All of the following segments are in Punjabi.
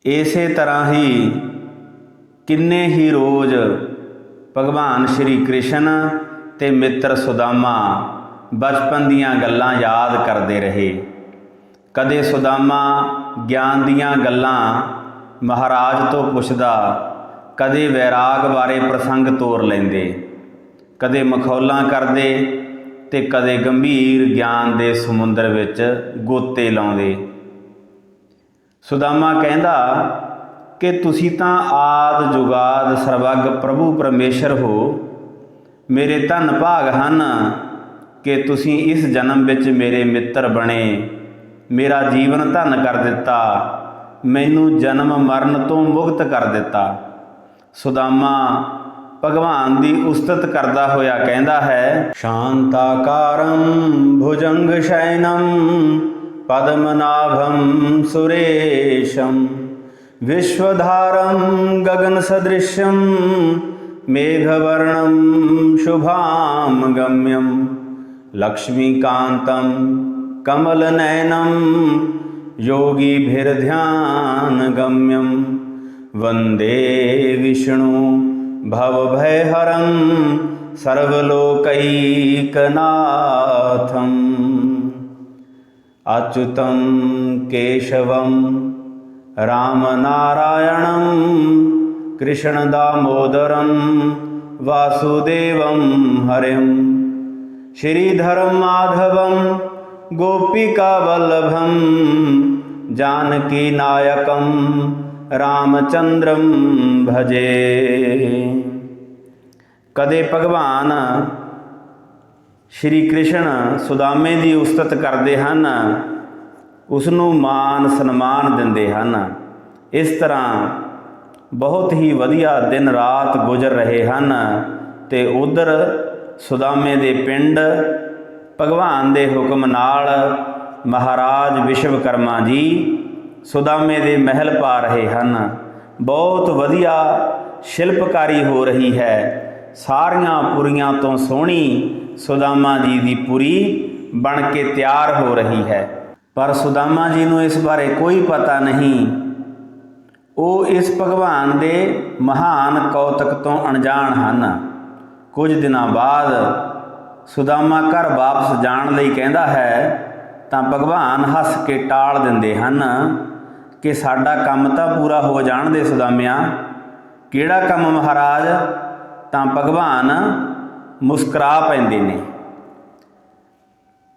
ਇਸੇ ਤਰ੍ਹਾਂ ਹੀ ਕਿੰਨੇ ਹੀ ਰੋਜ਼ ਭਗਵਾਨ ਸ਼੍ਰੀ ਕ੍ਰਿਸ਼ਨ ਤੇ ਮਿੱਤਰ ਸੁਦਾਮਾ ਬਚਪਨ ਦੀਆਂ ਗੱਲਾਂ ਯਾਦ ਕਰਦੇ ਰਹੇ। ਕਦੇ ਸੁਦਾਮਾ ਗਿਆਨ ਦੀਆਂ ਗੱਲਾਂ ਮਹਾਰਾਜ ਤੋਂ ਪੁੱਛਦਾ, ਕਦੇ ਵੈਰਾਗ ਬਾਰੇ ਪ੍ਰਸੰਗ ਤੋਰ ਲੈਂਦੇ, ਕਦੇ ਮਖੌਲਾਂ ਕਰਦੇ ਤੇ ਕਦੇ ਗੰਭੀਰ ਗਿਆਨ ਦੇ ਸਮੁੰਦਰ ਵਿੱਚ ਗੋਤੇ ਲਾਉਂਦੇ। ਸੁਦਾਮਾ ਕਹਿੰਦਾ ਕਿ ਤੁਸੀਂ ਤਾਂ ਆਦਿ ਜੁਗਾਦ ਸਰਬੱਗ ਪ੍ਰਭੂ ਪਰਮੇਸ਼ਰ ਹੋ। ਮੇਰੇ ਧੰਨ ਭਾਗ ਹਨ ਕਿ ਤੁਸੀਂ ਇਸ ਜਨਮ ਵਿੱਚ ਮੇਰੇ ਮਿੱਤਰ ਬਣੇ, ਮੇਰਾ ਜੀਵਨ ਧੰਨ ਕਰ ਦਿੱਤਾ, ਮੈਨੂੰ ਜਨਮ ਮਰਨ ਤੋਂ ਮੁਕਤ ਕਰ ਦਿੱਤਾ। ਸੁਦਾਮਾ ਭਗਵਾਨ ਦੀ ਉਸਤਤ ਕਰਦਾ ਹੋਇਆ ਕਹਿੰਦਾ ਹੈ, ਸ਼ਾਂਤਾਕਾਰੰ ਭੁਜੰਗ ਸ਼ੈਨੰ ਪਦਮਨਾਭੰ ਸੁਰੇਸ਼ੰ ਵਿਸ਼ਵਧਾਰੰ ਗਗਨ ਸਦ੍ਰਿਸ਼ੰ ਮੇਘਵਰਣੰ ਸ਼ੁਭਾਮ ਗమ్యం ਲక్ష్ਮੀਕਾਂतं ਕਮਲਨੈनं योगीभिर्ध्यानगम्यं वन्दे विष्णु भवभयहरं सर्वलोकैकनाथम् अच्युतं केशवं रामनारायणं कृष्णदामोदरं वासुदेवं हरिं श्रीधरं माधवं गोपिकावल्लभं जानकीनायकं रामचंद्रम भजे। कदे भगवान श्री कृष्ण सुदामे की उस्तत करते हैं, उसनों मान सन्मान दिंदे हैं। इस तरह बहुत ही वधिया दिन रात गुजर रहे हैं ते उधर सुदामे दे पिंड भगवान दे हुक्म नाल महाराज विश्वकर्मा जी सुदामे दे महल पा रहे हैं। बहुत वधिया शिल्पकारी हो रही है। सारियां पुरियां तो सोहनी सुदामा जी की पुरी बन के तैयार हो रही है, पर सुदामा जी नूं इस बारे कोई पता नहीं। वो इस भगवान दे महान कौतक तो अणजाण हैं। कुछ दिनों बाद सुदामा घर वापस जाण लई कहता है तो भगवान हस के टाल दिंदे हैं कि साडा काम तो पूरा हो जाण दे सुदामिया। किहड़ा काम महाराज? तो भगवान मुस्करा पैंदे ने।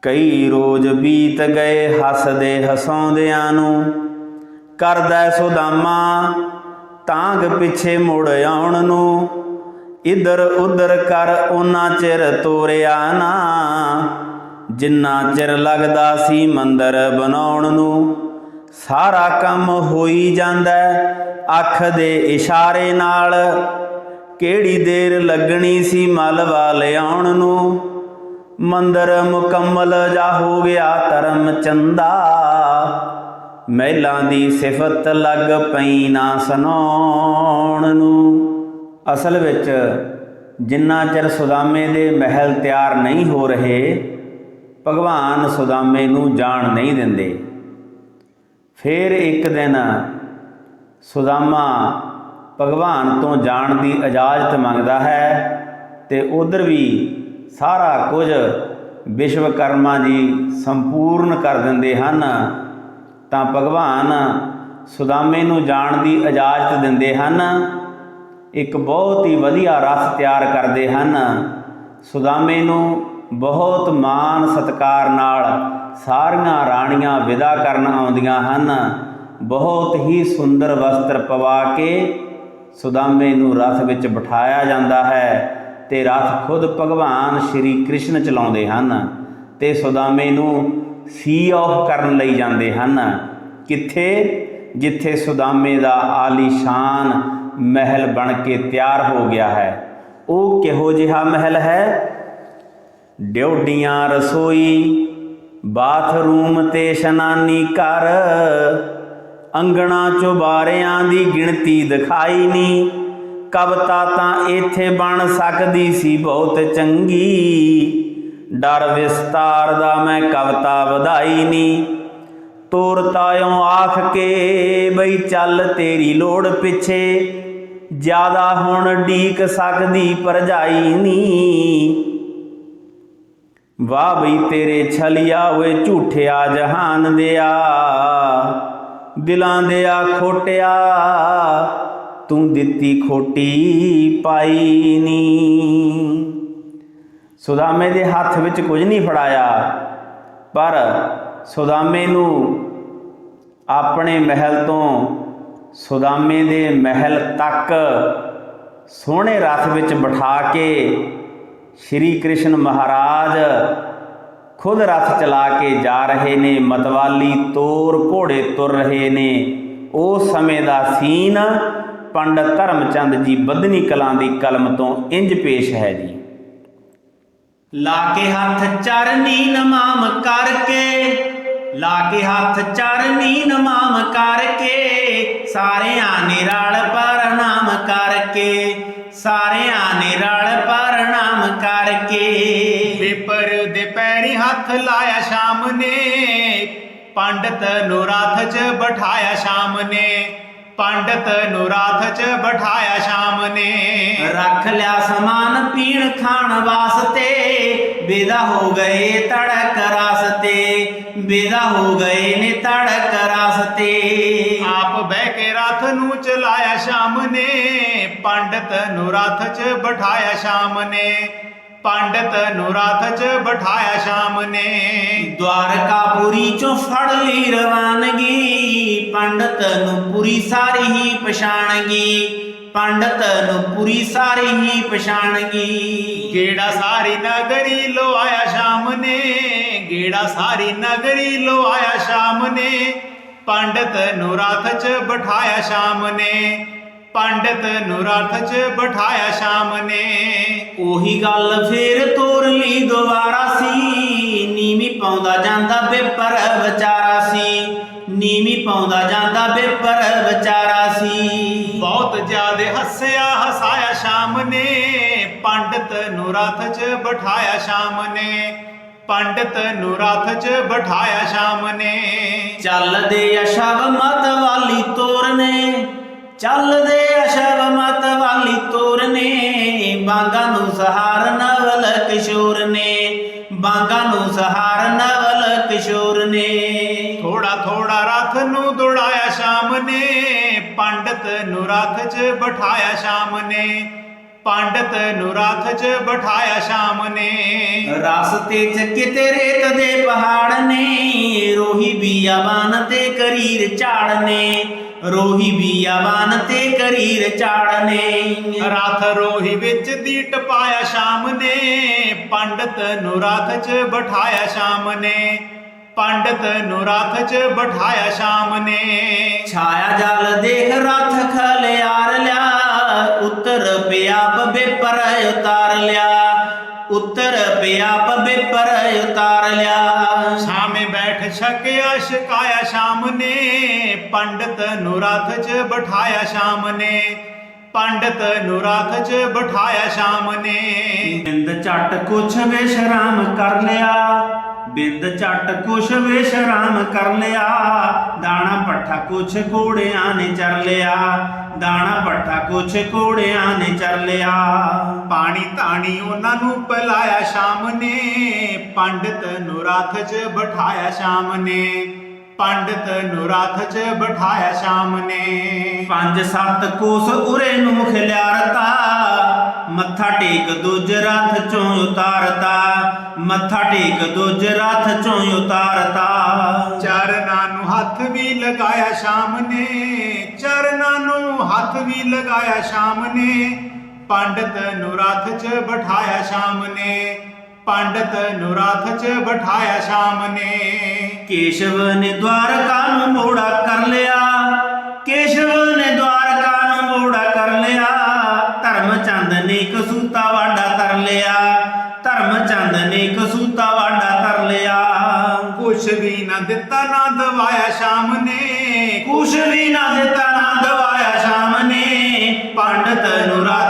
कई रोज बीत गए हसदे हसाउंदियां नूं, करदा सुदामा तांग पिछे मुड़ आउण नूं। इधर उधर कर उन्ना चिर तोरिया ना, जिन्ना चिर लगदा सी मंदिर बनाउण नूं। सारा काम होई जांदा अख दे इशारे नाल, किहड़ी देर लगनी सी मलबा लिआउण नूं। मंदिर मुकम्मल जा हो गया धर्म चंदा, महलां दी सिफत लग पई ना सुनाउण नूं। असल विच जिन्ना चिर सुदामे दे महल तैयार नहीं हो रहे, भगवान सुदामे नूं जाण नहीं दिंदे। फिर एक दिन सुदामा भगवान तो जाण की इजाज़त मंगदा है ते उधर भी सारा कुछ विश्वकर्मा जी संपूर्ण कर दिंदे हैं। तां भगवान सुदामे नूं जाण की इजाज़त दिंदे हैं। एक बहुत ही वधिया रथ तैयार करते हैं। सुदामे नूं बहुत मान सत्कार नाल सारियां राणियां विदा करन आउंदियां हन। बहुत ही सुंदर वस्त्र पवा के सुदामे नूं रथ विच बिठाया जाता है ते रथ खुद भगवान श्री कृष्ण चलाउंदे हन ते सुदामे नूं सी ऑफ करन लई जांदे हन। कित्थे? जिथे सुदामे दा आलीशान महल बन के तैयार हो गया है। वो किहो जिहा महल है? ड्योडियां रसोई, बाथरूम ते शनानी घर, अंगणा चुबारियां दी गिणती दिखाई नहीं। कविता तां इत्थे बन सकदी सी बहुत चंगी, डर विस्तार दा मैं कविता वधाई नहीं। ਤੋਰ ਤਾਇਓ ਆਖ ਕੇ ਬਈ ਚੱਲ ਤੇਰੀ ਲੋੜ ਪਿੱਛੇ, ਜ਼ਿਆਦਾ ਹੁਣ ਡੀਕ ਸਕਦੀ ਭਰਜਾਈ ਨੀ। ਵਾਹ ਬਈ ਤੇਰੇ ਛਲਿਆ ਓਏ ਝੂਠਿਆ ਜਹਾਨ ਦਿਆ, ਦਿਲਾਂ ਦਿਆ ਖੋਟਿਆ ਤੂੰ ਦਿੱਤੀ ਖੋਟੀ ਪਾਈ ਨੀ। ਸੁਦਾਮੇ ਦੇ ਹੱਥ ਵਿੱਚ ਕੁਝ ਨਹੀਂ ਫੜਾਇਆ, ਪਰ ਸੁਦਾਮੇ ਨੂੰ ਆਪਣੇ ਮਹਿਲ ਤੋਂ ਸੁਦਾਮੇ ਦੇ ਮਹਿਲ ਤੱਕ ਸੋਹਣੇ ਰਥ ਵਿੱਚ ਬਿਠਾ ਕੇ ਸ਼੍ਰੀ ਕ੍ਰਿਸ਼ਨ ਮਹਾਰਾਜ ਖੁਦ ਰਥ ਚਲਾ ਕੇ ਜਾ ਰਹੇ ਨੇ। ਮਤਵਾਲੀ ਤੋਰ ਘੋੜੇ ਤੁਰ ਰਹੇ ਨੇ। ਉਸ ਸਮੇਂ ਦਾ ਸੀਨ ਪੰਡਤ ਧਰਮਚੰਦ ਜੀ ਬੱਧਨੀ ਕਲਾਂ ਦੀ ਕਲਮ ਤੋਂ ਇੰਜ ਪੇਸ਼ ਹੈ ਜੀ। ਲਾ ਕੇ ਹੱਥ ਚਰਨੀ ਨਮਾਮ ਕਰਕੇ, ਲਾ ਕੇ ਹੱਥ ਚਰਨੀ ਨਮਾਮ ਕਰਕੇ, ਸਾਰਿਆਂ ਨੇ ਰਲ ਪ੍ਰਣਾਮ ਕਰਕੇ, ਸਾਰਿਆਂ ਨੇ ਰਲ ਪ੍ਰਣਾਮ ਕਰਕੇ। ਵਿਪਰ ਦੇ ਪੈਰੀ ਹੱਥ ਲਾਇਆ ਸ਼ਾਮ ਨੇ, ਪੰਡਤ ਨੂੰ ਰਥ 'ਚ ਬਿਠਾਇਆ ਸ਼ਾਮ ਨੇ, ਪੰਡਤ ਨੂੰ ਰਥ 'ਚ ਬਿਠਾਇਆ ਸ਼ਾਮ ਨੇ। ਰੱਖ ਲਿਆ ਸਮਾਨ ਪੀਣ ਖਾਣ ਵਾਸਤੇ, ਵਿਦਾ ਹੋ ਗਏ ਤੜਕ ਰਾਸਤੇ, ਵਿਦਾ ਹੋ ਗਏ ਨੇ ਤੜਕ ਰਾਸਤੇ। ਆਪ ਬਹਿ ਕੇ ਰਥ ਨੂੰ ਚਲਾਇਆ ਸ਼ਾਮ ਨੇ, ਪੰਡਤ ਨੂੰ ਰਥ 'ਚ ਬਿਠਾਇਆ ਸ਼ਾਮ ਨੇ, ਪੰਡਤ ਨੂੰ ਰਥ 'ਚ ਬਿਠਾਇਆ ਸ਼ਾਮ ਨੇ। ਦਵਾਰਕਾਪੁਰੀ ਚੋਂ ਫੜ ਲਈ ਰਵਾਨਗੀ, ਪੰਡਤ ਨੂੰ ਪੂਰੀ ਸਾਰੀ ਹੀ ਪਛਾਣਗੀ, ਪੰਡਤ ਨੂੰ ਪੂਰੀ ਸਾਰੀ ਹੀ ਪਛਾਣਗੀ। ਗੇੜਾ ਸਾਰੀ ਨਗਰੀ ਲੋਆਇਆ ਸ਼ਾਮ ਨੇ, ਗੇੜਾ ਸਾਰੀ ਨਗਰੀ ਲੋਆਇਆ ਸ਼ਾਮ ਨੇ, ਪੰਡਤ ਨੂੰ ਰਥ 'ਚ ਬਿਠਾਇਆ ਸ਼ਾਮ ਨੇ, ਪੰਡਤ ਨੂੰ ਰਥ 'ਚ ਬਿਠਾਇਆ ਸ਼ਾਮ ਨੇ। ਉਹੀ ਗੱਲ ਫੇਰ ਤੋਰ ਲਈ ਦੁਬਾਰਾ ਸੀ, ਨੀਵੀਂ ਪਾਉਂਦਾ ਜਾਂਦਾ ਬੇਪਰ ਵਿਚਾਰਾ ਸੀ, ਨੀਵੀਂ ਪਾਉਂਦਾ ਜਾਂਦਾ ਬੇਪਰ ਵਿਚਾਰਾ ਸੀ। ਬਹੁਤ ਜ਼ਿਆਦੇ ਹੱਸਿਆ ਹਸਾਇਆ ਸ਼ਾਮ ਨੇ, ਪੰਡਤ ਨੂੰ ਰਥ 'ਚ ਬਿਠਾਇਆ ਸ਼ਾਮ ਨੇ, ਪੰਡਤ ਨੂੰ ਰਥ 'ਚ ਬਿਠਾਇਆ ਸ਼ਾਮ ਨੇ। ਚੱਲਦੇ ਅਸ਼ਵ ਮਤ ਵਾਲੀ ਤੋਰ ਨੇ, ਚੱਲਦੇ ਅਸ਼ਵ ਮਤ ਵਾਲੀ ਤੋਰ ਨੇ, ਬਾਂਗਾ ਨੂੰ ਸਹਾਰ ਨਵਲ ਕਿਸ਼ੋਰ ਨੇ, ਬਾਂਗਾ ਨੂੰ ਸਹਾਰ ਨਵਲ ਕਿਸ਼ੋਰ ਨੇ। ਥੋੜਾ ਥੋੜਾ ਰਥ ਨੂੰ ਦੌੜਾਇਆ ਸ਼ਾਮ ਨੇ, ਪੰਡਤ ਨੂੰ ਰਥ 'ਚ ਬਿਠਾਇਆ ਸ਼ਾਮ ਨੇ, ਪੰਡਤ ਨੂੰ ਰਥ 'ਚ ਬਿਠਾਇਆ ਸ਼ਾਮ ਨੇ। ਰਸਤੇ 'ਚ ਕਿਤੇ ਰੇਤ ਦੇ ਪਹਾੜ ਨੇ, ਰੋਹੀ ਬੀਆਬਾਨ ਤੇ ਕਰੀਰ ਝਾੜ ਨੇ, ਰੋਹੀ ਬੀਆਬਾਨ ਤੇ ਕਰੀਰ ਝਾੜ ਨੇ। ਰਥ ਰੋਹੀ ਵਿੱਚ ਦੀ ਟਪਾਇਆ ਸ਼ਾਮ ਨੇ, ਪੰਡਤ ਨੂੰ ਰਥ 'ਚ ਬਿਠਾਇਆ ਸ਼ਾਮ ਨੇ, ਪੰਡਤ ਨੂੰ ਰਥ 'ਚ ਬਿਠਾਇਆ ਸ਼ਾਮ ਨੇ। ਛਾਇਆ ਜਲ ਦੇਖ ਰਥ ਖਲਿਆਰ ਲਿਆ, ਉੱਤਰ ਪਿਆ ਬੇਪਰ ਉਤਾਰ ਲਿਆ, ਉੱਤਰ ਪਿਆ ਬੇਪਰ ਉਤਾਰ ਲਿਆ। ਸ਼ਾਮੇ ਬੈਠ ਛਕਿਆ ਛਕਾਇਆ ਸ਼ਾਮ ਨੇ, ਪੰਡਤ ਨੂੰ ਰਥ 'ਚ ਬਿਠਾਇਆ ਸ਼ਾਮ ਨੇ, ਪੰਡਤ ਨੂੰ ਰਥ 'ਚ ਬਿਠਾਇਆ ਸ਼ਾਮ ਨੇ। ਬਿੰਦ ਝੱਟ ਕੁਛ ਵਿਸ਼ਰਾਮ ਕਰ ਲਿਆ, ਬਿੰਦ ਝੱਟ ਕੁਛ ਵਿਸ਼ਰਾਮ ਕਰ ਲਿਆ, ਦਾਣਾ ਪੱਠਾ ਕੁਛ ਘੋੜਿਆਂ ਨੇ ਚਰ ਲਿਆ, ਦਾਣਾ ਪੱਠਾ ਕੁਛ ਘੋੜਿਆਂ ਨੇ ਚਰ ਲਿਆ। ਪਾਣੀ ਧਾਣੀ ਉਹਨਾਂ ਨੂੰ ਪਿਲਾਇਆ ਸ਼ਾਮ ਨੇ, ਪੰਡਤ ਨੂੰ ਰਥ 'ਚ ਬਿਠਾਇਆ ਸ਼ਾਮ ਨੇ, ਪੰਡਤ ਨੂੰ ਰਥ 'ਚ ਬਿਠਾਇਆ ਸ਼ਾਮ ਨੇ। 5-7 ਕੋਸ ਉਰੇ ਨੂੰ ਖਿਲਾਰਤਾ, ਮੱਥਾ ਟੇਕ ਦੂਜ ਰਥ ਚੋਂ ਉਤਾਰਤਾ, ਮੱਥਾ ਟੇਕ ਦੂਜ ਰਥ ਚੋਂ ਉਤਾਰਤਾ। ਚਰਨਾਂ ਨੂੰ ਹੱਥ ਵੀ ਲਗਾਇਆ ਸ਼ਾਮ ਨੇ, ਚਰਨਾਂ ਨੂੰ ਹੱਥ ਵੀ ਲਗਾਇਆ ਸ਼ਾਮ ਨੇ, ਪੰਡਤ ਨੂੰ ਰਥ 'ਚ ਬਿਠਾਇਆ ਸ਼ਾਮ ਨੇ, ਪੰਡਤ ਨੂੰ ਰਥ 'ਚ ਬਿਠਾਇਆ ਸ਼ਾਮ ਨੇ। ਕੇਸ਼ਵ ਨੇ ਦਵਾਰਕਾ ਨੂੰ ਮੋੜਾ ਕਰ ਲਿਆ, ਕੇਸ਼ਵ ਨੇ ਦਵਾਰਕਾ ਨੂੰ ਮੋੜਾ ਕਰ ਲਿਆ, ਧਰਮਚੰਦ ਨੇ ਕਸੂਤਾ ਵਾਡਾ ਤਰ ਲਿਆ, ਧਰਮਚੰਦ ਨੇ ਕਸੂਤਾ ਵਾਡਾ ਤਰ ਲਿਆ। ਕੁਛ ਵੀ ਨਾ ਦਿੱਤਾ ਨਾ ਦਵਾਇਆ ਸ਼ਾਮ ਨੇ, ਕੁਛ ਵੀ ਨਾ ਦਿੱਤਾ ਨਾ ਦਵਾਇਆ ਸ਼ਾਮ ਨੇ, ਪੰਡਤ ਨੂੰ ਰਥ